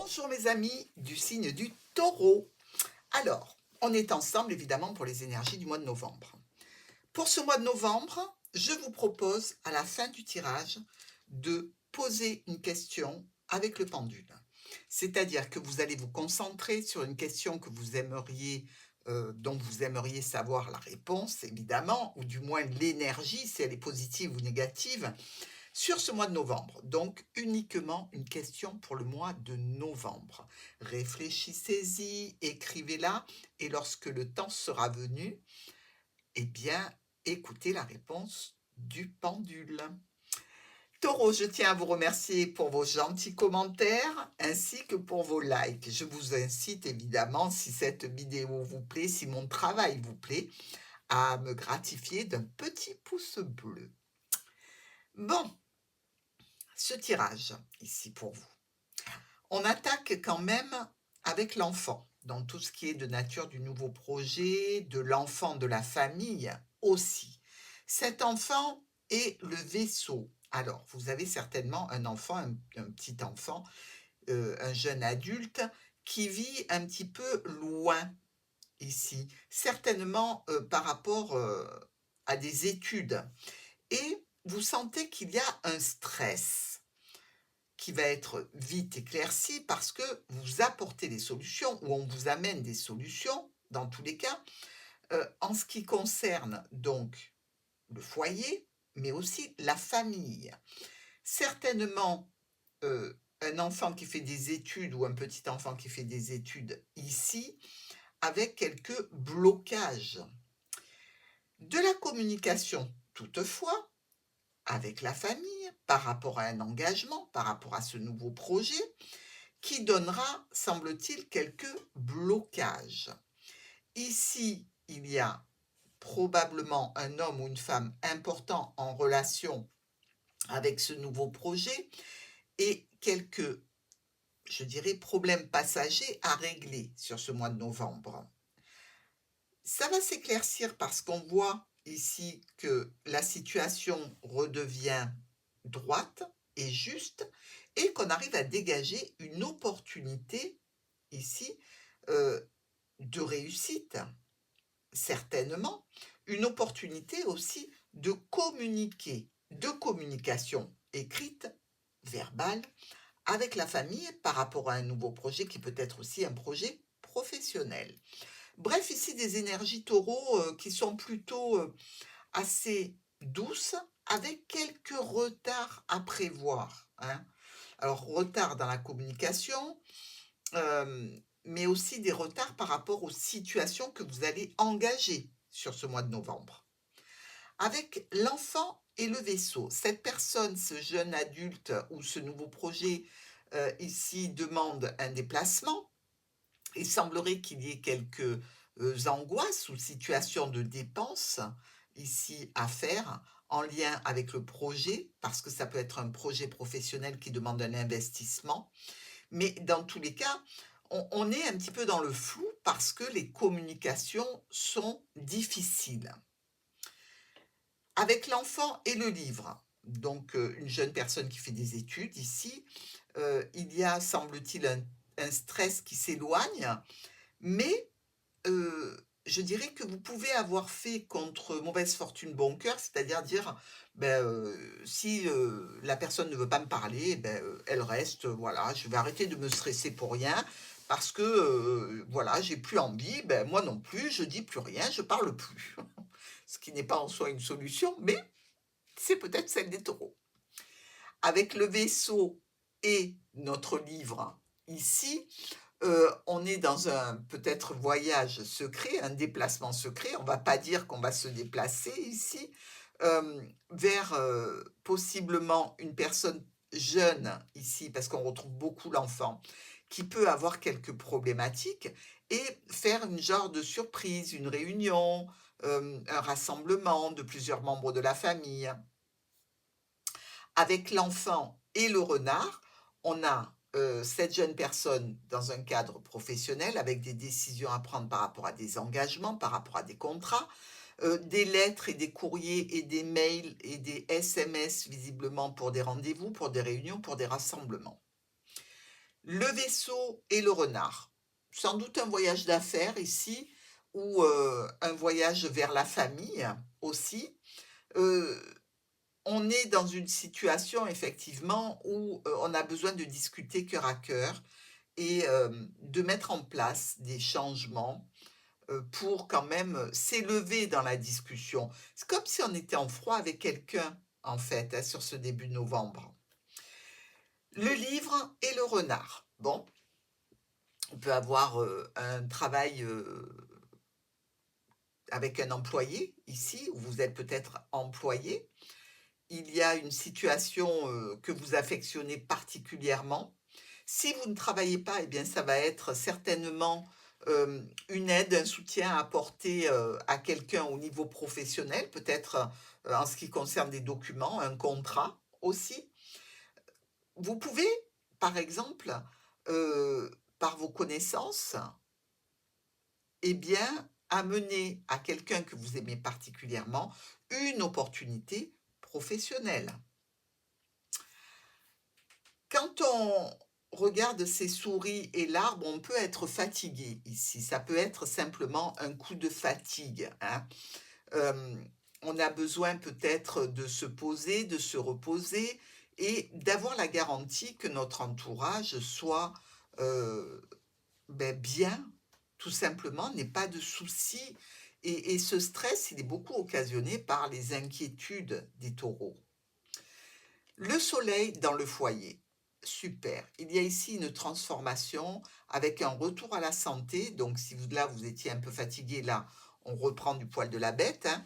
Bonjour mes amis du signe du Taureau. Alors, on est ensemble évidemment pour les énergies du mois de novembre. Pour ce mois de novembre, je vous propose à la fin du tirage de poser une question avec le pendule. C'est-à-dire que vous allez vous concentrer sur une question que vous aimeriez, dont vous aimeriez savoir la réponse, évidemment, ou du moins l'énergie, si elle est positive ou négative, sur ce mois de novembre. Donc, uniquement une question pour le mois de novembre. Réfléchissez-y, écrivez-la, et lorsque le temps sera venu, eh bien, écoutez la réponse du pendule. Taureau, je tiens à vous remercier pour vos gentils commentaires ainsi que pour vos likes. Je vous incite évidemment, si cette vidéo vous plaît, si mon travail vous plaît, à me gratifier d'un petit pouce bleu. Bon, ce tirage ici pour vous. On attaque quand même avec l'enfant, dans tout ce qui est de nature du nouveau projet, de l'enfant de la famille aussi. Cet enfant est le vaisseau. Alors, vous avez certainement un enfant, un petit enfant, un jeune adulte qui vit un petit peu loin ici, certainement par rapport à des études. Et vous sentez qu'il y a un stress qui va être vite éclairci parce que vous apportez des solutions ou on vous amène des solutions, dans tous les cas, en ce qui concerne donc le foyer, mais aussi la famille. Certainement, un enfant qui fait des études ou un petit enfant qui fait des études ici, avec quelques blocages. De la communication, toutefois, avec la famille, par rapport à un engagement, par rapport à ce nouveau projet, qui donnera, semble-t-il, quelques blocages. Ici, il y a probablement un homme ou une femme important en relation avec ce nouveau projet et quelques, je dirais, problèmes passagers à régler sur ce mois de novembre. Ça va s'éclaircir parce qu'on voit ici que la situation redevient droite et juste et qu'on arrive à dégager une opportunité ici de réussite, certainement, une opportunité aussi de communiquer, de communication écrite, verbale, avec la famille par rapport à un nouveau projet qui peut être aussi un projet professionnel. Bref, ici des énergies taureaux qui sont plutôt assez douces, avec quelques retards à prévoir, hein. Alors, retard dans la communication, mais aussi des retards par rapport aux situations que vous allez engager sur ce mois de novembre. Avec l'enfant et le vaisseau, cette personne, ce jeune adulte ou ce nouveau projet ici demande un déplacement. Il semblerait qu'il y ait quelques angoisses ou situations de dépenses ici à faire en lien avec le projet, parce que ça peut être un projet professionnel qui demande un investissement. Mais dans tous les cas, on est un petit peu dans le flou parce que les communications sont difficiles. Avec l'enfant et le livre, donc une jeune personne qui fait des études ici, il y a, semble-t-il, un stress qui s'éloigne, mais je dirais que vous pouvez avoir fait contre mauvaise fortune bon cœur, c'est-à-dire dire, ben, si, la personne ne veut pas me parler, ben, elle reste, voilà, je vais arrêter de me stresser pour rien parce que, voilà, j'ai plus envie, ben, moi non plus, je dis plus rien, je parle plus. Ce qui n'est pas en soi une solution, mais c'est peut-être celle des taureaux. Avec le vaisseau et notre livre ici, on est dans un peut-être voyage secret, un déplacement secret. On ne va pas dire qu'on va se déplacer ici, vers, possiblement une personne jeune ici, parce qu'on retrouve beaucoup l'enfant, qui peut avoir quelques problématiques et faire une genre de surprise, une réunion, un rassemblement de plusieurs membres de la famille. Avec l'enfant et le renard, on a cette jeune personne dans un cadre professionnel avec des décisions à prendre par rapport à des engagements, par rapport à des contrats, des lettres et des courriers et des mails et des SMS visiblement pour des rendez-vous, pour des réunions, pour des rassemblements. Le vaisseau et le renard. Sans doute un voyage d'affaires ici ou un voyage vers la famille aussi. Heu, on est dans une situation effectivement où, on a besoin de discuter cœur à cœur et de mettre en place des changements, pour quand même s'élever dans la discussion. C'est comme si on était en froid avec quelqu'un, en fait, hein, sur ce début novembre. Le livre et le renard. Bon, on peut avoir, un travail, avec un employé ici, où vous êtes peut-être employé. Il y a une situation, que vous affectionnez particulièrement. Si vous ne travaillez pas, eh bien, ça va être certainement, une aide, un soutien à apporter, à quelqu'un au niveau professionnel, peut-être, en ce qui concerne des documents, un contrat aussi. Vous pouvez, par exemple, par vos connaissances, eh bien, amener à quelqu'un que vous aimez particulièrement une opportunité professionnelle. Quand on regarde ces souris et l'arbre, on peut être fatigué ici. Ça peut être simplement un coup de fatigue, hein. On a besoin peut-être de se poser, de se reposer et d'avoir la garantie que notre entourage soit, heu, bien, tout simplement, n'ait pas de soucis et ce stress, il est beaucoup occasionné par les inquiétudes des taureaux. Le soleil dans le foyer. Super. Il y a ici une transformation avec un retour à la santé. Donc, si vous, là, vous étiez un peu fatigué, là, on reprend du poil de la bête, hein.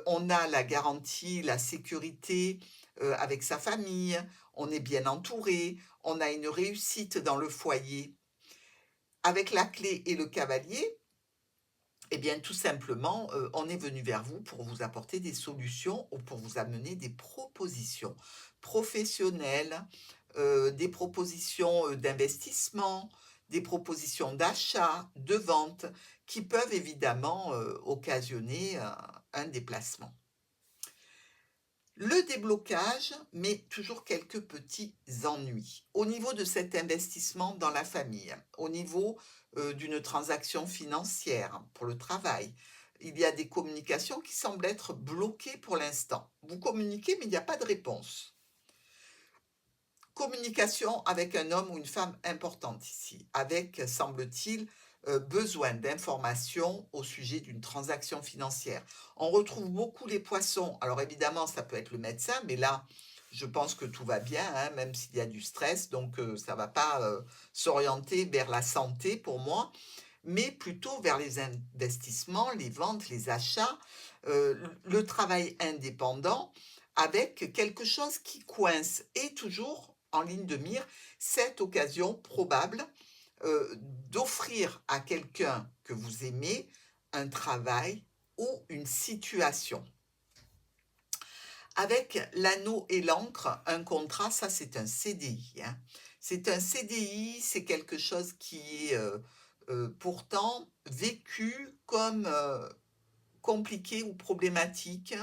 On a la garantie, la sécurité avec sa famille. On est bien entouré. On a une réussite dans le foyer. Avec la clé et le cavalier, eh bien, tout simplement, on est venu vers vous pour vous apporter des solutions ou pour vous amener des propositions professionnelles, des propositions, d'investissement, des propositions d'achat, de vente qui peuvent évidemment, occasionner un déplacement. Le déblocage, mais toujours quelques petits ennuis. Au niveau de cet investissement dans la famille, au niveau, d'une transaction financière pour le travail, il y a des communications qui semblent être bloquées pour l'instant. Vous communiquez, mais il n'y a pas de réponse. Communication avec un homme ou une femme importante ici, avec, semble-t-il, besoin d'informations au sujet d'une transaction financière. On retrouve beaucoup les poissons. Alors évidemment, ça peut être le médecin, mais là, je pense que tout va bien, hein, même s'il y a du stress, donc ça va pas, s'orienter vers la santé pour moi, mais plutôt vers les investissements, les ventes, les achats, le travail indépendant avec quelque chose qui coince et toujours en ligne de mire cette occasion probable, d'offrir à quelqu'un que vous aimez un travail ou une situation. Avec l'anneau et l'encre, un contrat, ça c'est un CDI, hein. C'est un CDI, c'est quelque chose qui est, pourtant vécu comme, compliqué ou problématique,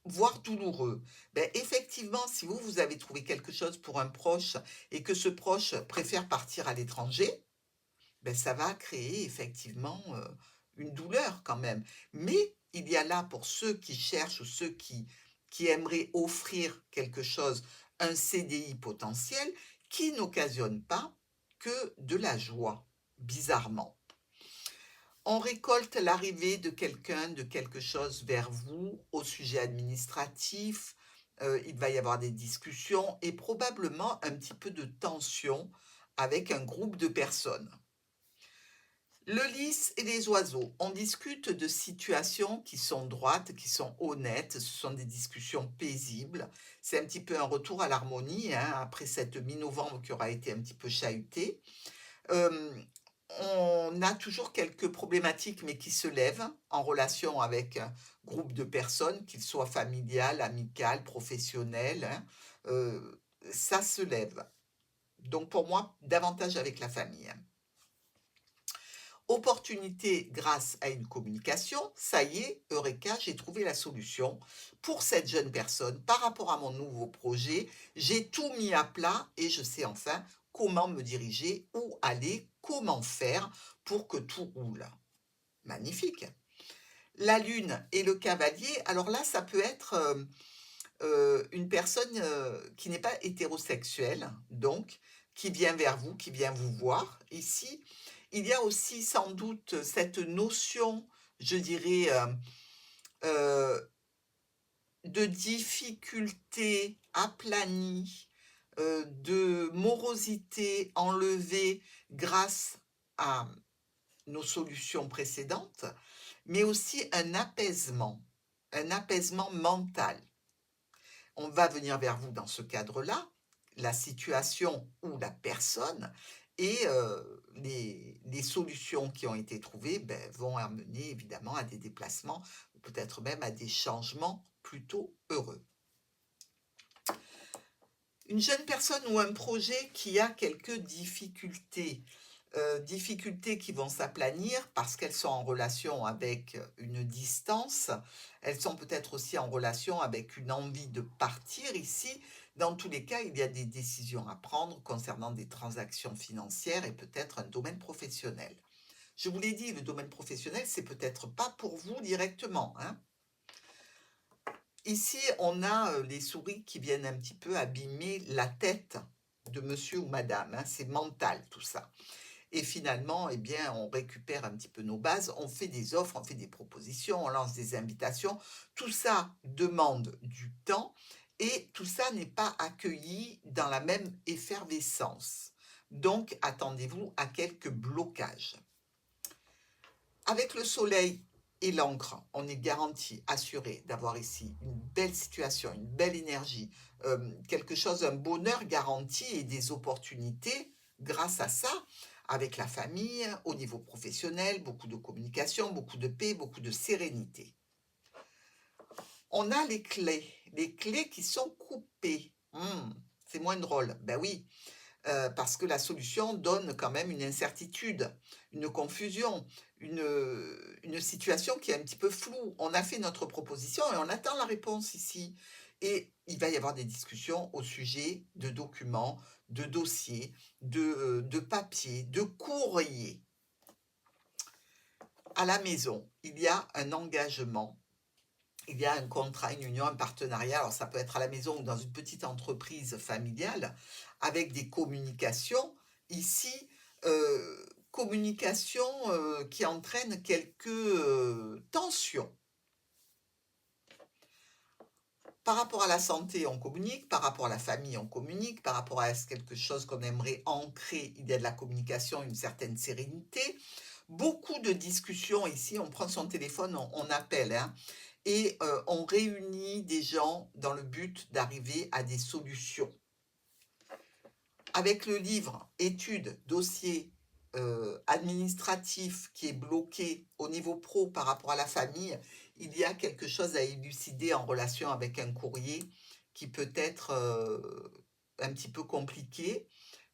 voire douloureux. Beh, effectivement, si vous, vous avez trouvé quelque chose pour un proche et que ce proche préfère partir à l'étranger, beh, ça va créer effectivement, une douleur quand même. Mais il y a là pour ceux qui cherchent ou ceux qui aimeraient offrir quelque chose, un CDI potentiel qui n'occasionne pas que de la joie, bizarrement. On récolte l'arrivée de quelqu'un, de quelque chose vers vous au sujet administratif. Il va y avoir des discussions et probablement un petit peu de tension avec un groupe de personnes. Le lys et les oiseaux. On discute de situations qui sont droites, qui sont honnêtes. Ce sont des discussions paisibles. C'est un petit peu un retour à l'harmonie, hein, après cette mi-novembre qui aura été un petit peu chahutée. Hem, on a toujours quelques problématiques, mais qui se lèvent en relation avec un groupe de personnes, qu'ils soient familiales, amicales, professionnelles, hein, ça se lève. Donc pour moi, davantage avec la famille. Opportunité grâce à une communication, ça y est, eureka, j'ai trouvé la solution pour cette jeune personne par rapport à mon nouveau projet. J'ai tout mis à plat et je sais enfin comment me diriger, où aller, comment faire pour que tout roule. Magnifique. La lune et le cavalier, alors là, ça peut être une personne qui n'est pas hétérosexuelle, donc qui vient vers vous, qui vient vous voir. Ici, il y a aussi sans doute cette notion, je dirais, euh, de difficulté aplanie, de morosité enlevée grâce à nos solutions précédentes, mais aussi un apaisement mental. On va venir vers vous dans ce cadre-là, la situation ou la personne, et les solutions qui ont été trouvées vont amener évidemment à des déplacements, ou peut-être même à des changements plutôt heureux. Une jeune personne ou un projet qui a quelques difficultés, difficultés qui vont s'aplanir parce qu'elles sont en relation avec une distance, elles sont peut-être aussi en relation avec une envie de partir ici. Dans tous les cas, il y a des décisions à prendre concernant des transactions financières et peut-être un domaine professionnel. Je vous l'ai dit, le domaine professionnel, c'est peut-être pas pour vous directement, hein. Ici, on a les souris qui viennent un petit peu abîmer la tête de monsieur ou madame, hein. C'est mental tout ça. Et finalement, eh bien, on récupère un petit peu nos bases, on fait des offres, on fait des propositions, on lance des invitations. Tout ça demande du temps et tout ça n'est pas accueilli dans la même effervescence. Donc, attendez-vous à quelques blocages. Avec le soleil et l'encre, on est garanti, assuré d'avoir ici une belle situation, une belle énergie, quelque chose, un bonheur garanti et des opportunités grâce à ça, avec la famille, au niveau professionnel, beaucoup de communication, beaucoup de paix, beaucoup de sérénité. On a les clés qui sont coupées. C'est moins drôle, ben oui. Parce que la solution donne quand même une incertitude, une confusion, une situation qui est un petit peu floue. On a fait notre proposition et on attend la réponse ici. Et il va y avoir des discussions au sujet de documents, de dossiers, de papiers, de courriers. À la maison, il y a un engagement, il y a un contrat, une union, un partenariat. Alors ça peut être à la maison ou dans une petite entreprise familiale, avec des communications. Ici, communication qui entraîne quelques tensions. Par rapport à la santé, on communique, par rapport à la famille, on communique, par rapport à quelque chose qu'on aimerait ancrer, il y a de la communication, une certaine sérénité. Beaucoup de discussions ici, on prend son téléphone, on appelle, hein, et on réunit des gens dans le but d'arriver à des solutions. Avec le livre études, dossiers administratifs qui est bloqué au niveau pro par rapport à la famille, il y a quelque chose à élucider en relation avec un courrier qui peut être un petit peu compliqué,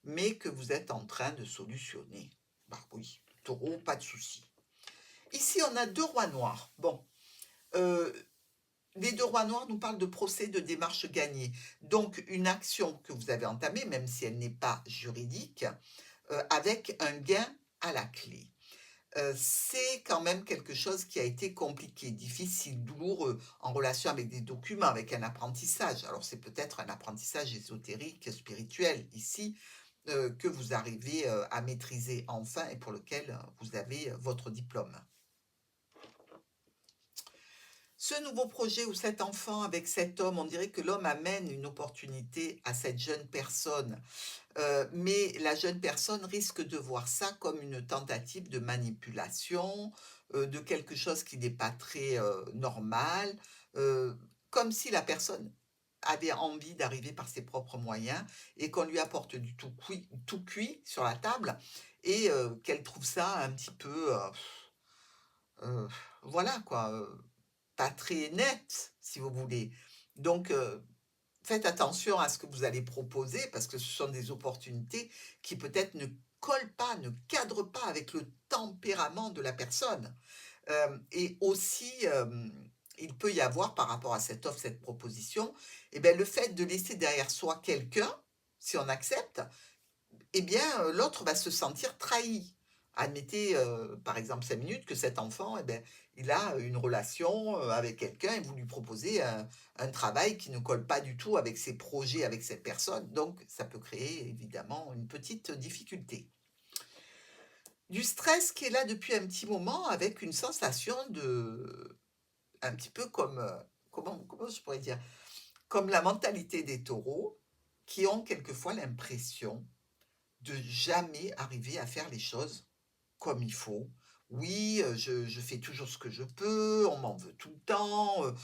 mais que vous êtes en train de solutionner. Bah oui, taureau, pas de souci. Ici, on a 2 rois noirs. Bon, les 2 rois noirs nous parlent de procès, de démarche gagnée. Donc, une action que vous avez entamée, même si elle n'est pas juridique, avec un gain à la clé. C'est quand même quelque chose qui a été compliqué, difficile, douloureux, en relation avec des documents, avec un apprentissage. Alors, c'est peut-être un apprentissage ésotérique, spirituel, ici, que vous arrivez à maîtriser enfin et pour lequel vous avez votre diplôme. Ce nouveau projet ou cet enfant avec cet homme, on dirait que l'homme amène une opportunité à cette jeune personne, mais la jeune personne risque de voir ça comme une tentative de manipulation, de quelque chose qui n'est pas très normal, comme si la personne avait envie d'arriver par ses propres moyens et qu'on lui apporte du tout cuit sur la table et qu'elle trouve ça un petit peu, voilà quoi, pas très net, si vous voulez. Donc, faites attention à ce que vous allez proposer parce que ce sont des opportunités qui peut-être ne collent pas, ne cadrent pas avec le tempérament de la personne. Et aussi, il peut y avoir par rapport à cette offre, cette proposition, eh bien, le fait de laisser derrière soi quelqu'un, si on accepte, eh bien, l'autre va se sentir trahi. Admettez, par exemple 5 minutes que cet enfant, eh bien, il a une relation, avec quelqu'un et vous lui proposez un travail qui ne colle pas du tout avec ses projets avec cette personne, donc ça peut créer évidemment une petite difficulté. Du stress qui est là depuis un petit moment avec une sensation de un petit peu comme, comment je pourrais dire? Comme la mentalité des taureaux qui ont quelquefois l'impression de jamais arriver à faire les choses comme il faut. Oui, je fais toujours ce que je peux, on m'en veut tout le temps,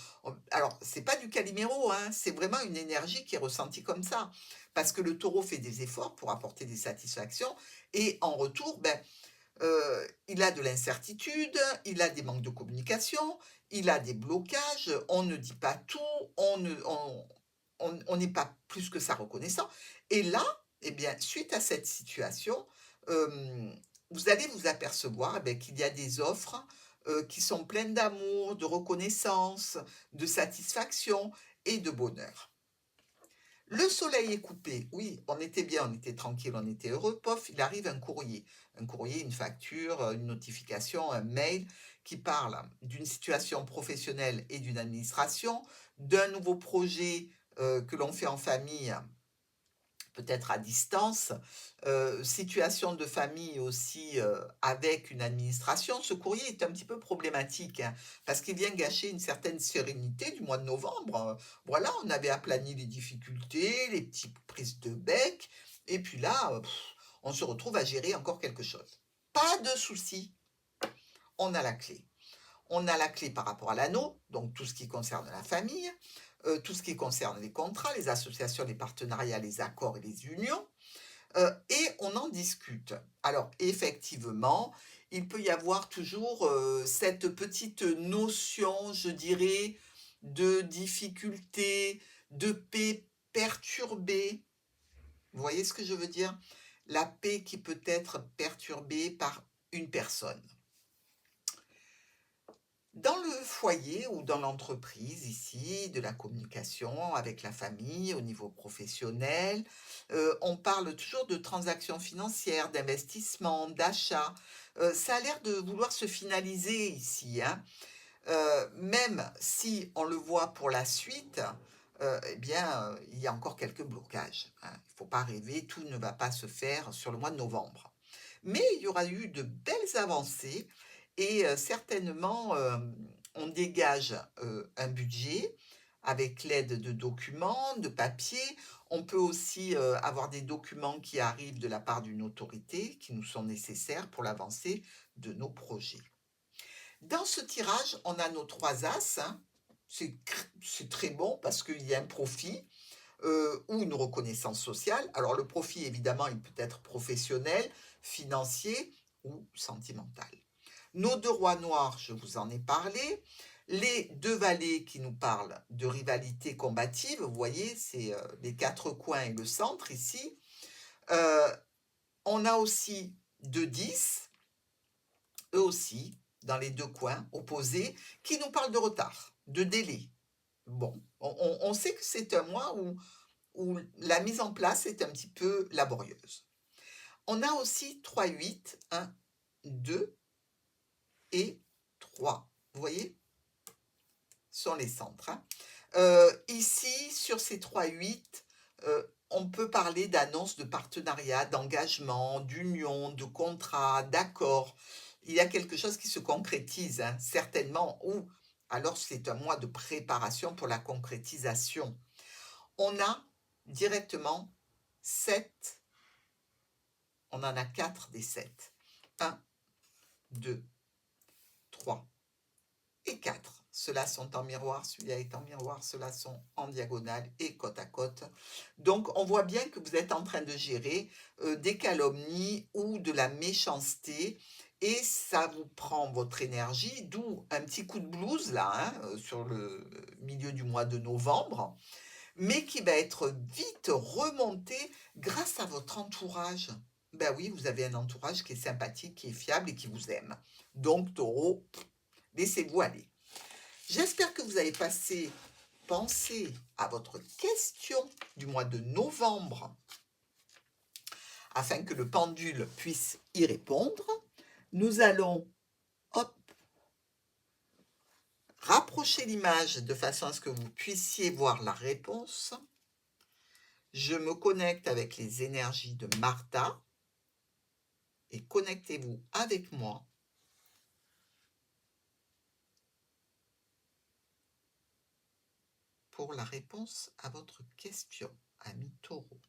alors c'est pas du Calimero, hein, c'est vraiment une énergie qui est ressentie comme ça. Parce que le taureau fait des efforts pour apporter des satisfactions et en retour, ben, il a de l'incertitude, il a des manques de communication, il a des blocages, on ne dit pas tout, on n'est pas plus que ça reconnaissant et là, eh bien, suite à cette situation, hem, vous allez vous apercevoir, eh beh, qu'il y a des offres, qui sont pleines d'amour, de reconnaissance, de satisfaction et de bonheur. Le soleil est coupé, oui, on était bien, on était tranquille, on était heureux, pof, il arrive un courrier, une facture, une notification, un mail qui parle d'une situation professionnelle et d'une administration, d'un nouveau projet, que l'on fait en famille peut-être à distance, situation de famille aussi, avec une administration. Ce courrier est un petit peu problématique, hein, parce qu'il vient gâcher une certaine sérénité du mois de novembre, voilà, on avait aplani les difficultés, les petites prises de bec et puis là, on se retrouve à gérer encore quelque chose. Pas de souci, on a la clé. On a la clé par rapport à l'anneau, donc tout ce qui concerne la famille, tout ce qui concerne les contrats, les associations, les partenariats, les accords et les unions, et on en discute. Alors effectivement, il peut y avoir toujours, cette petite notion, je dirais, de difficulté, de paix perturbée. Vous voyez ce que je veux dire? La paix qui peut être perturbée par une personne. Dans le foyer ou dans l'entreprise ici, de la communication avec la famille au niveau professionnel, on parle toujours de transactions financières, d'investissement, d'achat. Ça a l'air de vouloir se finaliser ici, hein. Même si on le voit pour la suite, eh bien, il y a encore quelques blocages, hein. Il ne faut pas rêver, tout ne va pas se faire sur le mois de novembre. Mais il y aura eu de belles avancées et certainement, on dégage, un budget avec l'aide de documents, de papiers. On peut aussi, avoir des documents qui arrivent de la part d'une autorité, qui nous sont nécessaires pour l'avancée de nos projets. Dans ce tirage, on a nos 3 as, hein. C'est très bon parce qu'il y a un profit, ou une reconnaissance sociale. Alors le profit, évidemment, il peut être professionnel, financier ou sentimental. Nos 2 rois noirs, je vous en ai parlé. Les 2 valets qui nous parlent de rivalité combative, vous voyez, c'est, les 4 coins et le centre ici. Heu, on a aussi 2 10, eux aussi, dans les 2 coins opposés, qui nous parlent de retard, de délai. Bon, on sait que c'est un mois où la mise en place est un petit peu laborieuse. On a aussi 3 8, 1, 2 et 3. Vous voyez? Ce sont les centres, hein. Ici, sur ces 3 8, on peut parler d'annonces de partenariat, d'engagement, d'union, de contrat, d'accord. Il y a quelque chose qui se concrétise, hein, certainement, ou alors c'est un mois de préparation pour la concrétisation. On a directement 7. On en a 4 des 7. 1, 2, 3 et 4. Ceux-là sont en miroir, celui-là est en miroir, ceux-là sont en diagonale et côte à côte. Donc on voit bien que vous êtes en train de gérer, des calomnies ou de la méchanceté et ça vous prend votre énergie, d'où un petit coup de blues là, hein, sur le milieu du mois de novembre, mais qui va être vite remonté grâce à votre entourage. Ben oui, vous avez un entourage qui est sympathique, qui est fiable et qui vous aime. Donc Taureau, laissez-vous aller. J'espère que vous avez pensé à votre question du mois de novembre afin que le pendule puisse y répondre. Nous allons, hop, rapprocher l'image de façon à ce que vous puissiez voir la réponse. Je me connecte avec les énergies de Martha et connectez-vous avec moi. Pour la réponse à votre question, ami Taureau.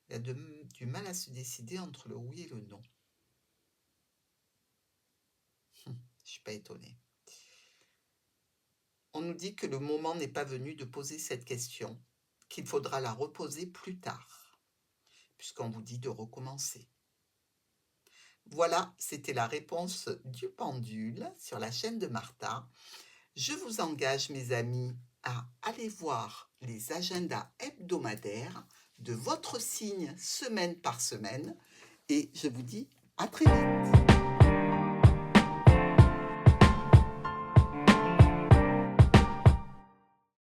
Il a du mal à se décider entre le oui et le non. Je ne suis pas étonnée. On nous dit que le moment n'est pas venu de poser cette question, qu'il faudra la reposer plus tard, puisqu'on vous dit de recommencer. Voilà, c'était la réponse du pendule sur la chaîne de Martha. Je vous engage, mes amis, à aller voir les agendas hebdomadaires de votre signe semaine par semaine et je vous dis à très vite.